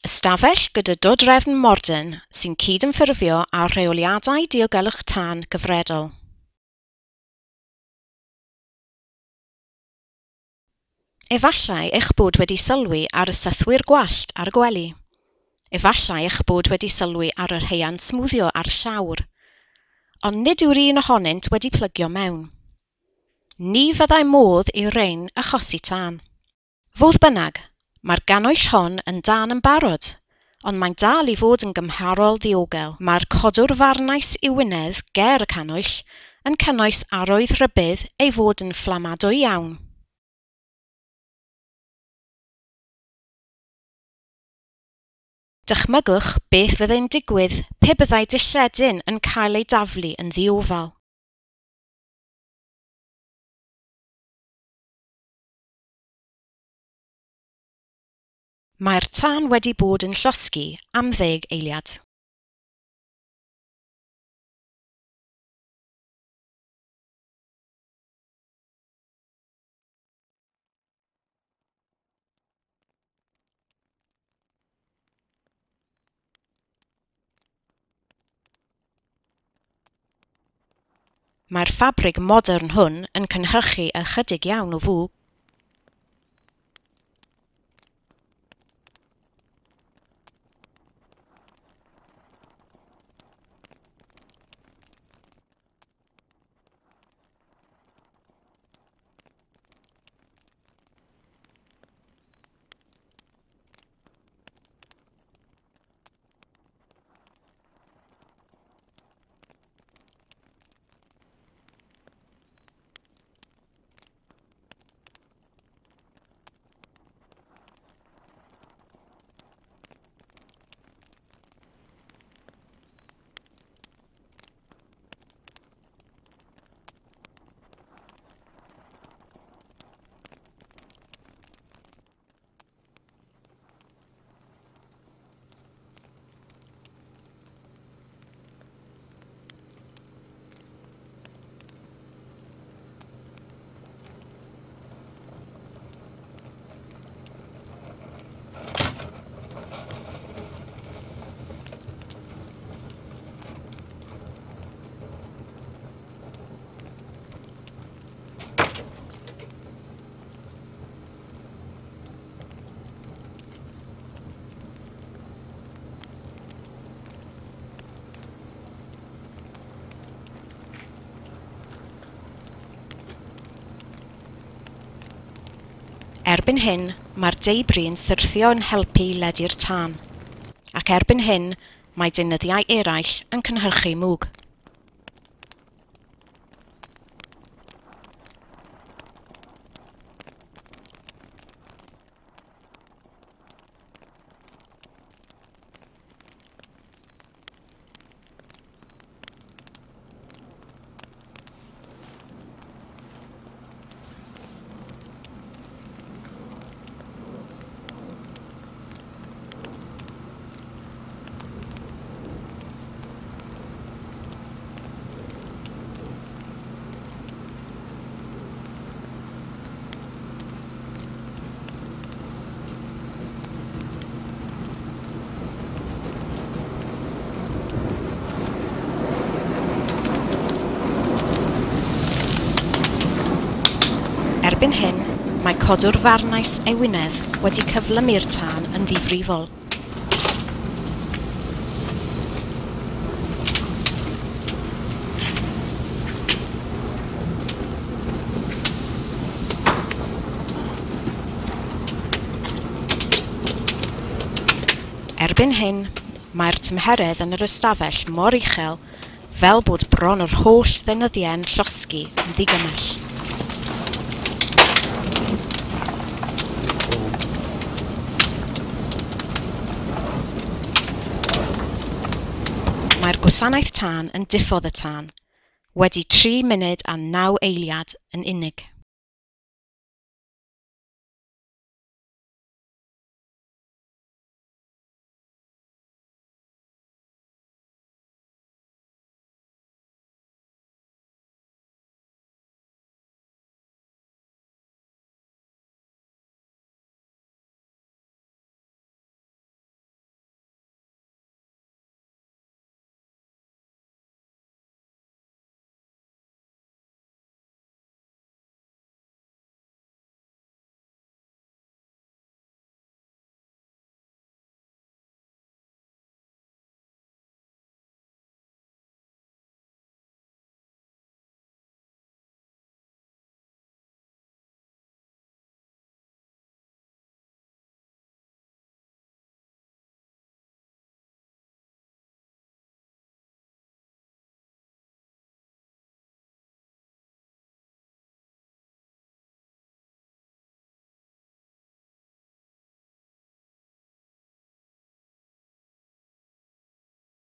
Ystafell gyda dodrefn modern sy'n cydymffurfio â rheoliadau diogelwch tân gyfredol. Efallai eich bod wedi sylwi ar y sythwyr gwallt ar y gwely. Efallai eich bod wedi sylwi ar yr heian smwddio ar llawr, ond nid yw'r un ohonynt wedi plygio mewn. Ni fyddai modd i'w rein achosi tân. Fodd bynnag, mae'r ganwyll hon yn dân yn barod, ond mae'n dal i fod yn gymharol ddiogel. Mae'r codwr farnais i wynedd ger y canwyll yn cynnwys arwydd rybydd ei fod yn fflamadwy iawn. Dychmygwch beth fyddai'n digwydd pe byddai dilledyn yn cael ei daflu yn ddiofal. Mae'r tân wedi bod yn llosgi am 10 eiliad. Mae'r ffabrig modern hwn yn cynhyrchu ychydig iawn o fwg. Erbyn hyn, mae'r deibri'n syrthio yn helpu ledu'r tân, ac erbyn hyn, mae deunyddiau eraill yn cynhyrchu mwg. Erbyn hyn, mae codwr farnais ei wynedd wedi cyflymu'r tân yn ddifrifol. Erbyn hyn, mae'r tymheredd yn yr ystafell mor uchel fel bod bron yr holl ddeunyddiau'n llosgi yn ddigymell. Mae'r gwasanaeth tân yn diffodd y tân, wedi 3 munud a 9 eiliad yn unig.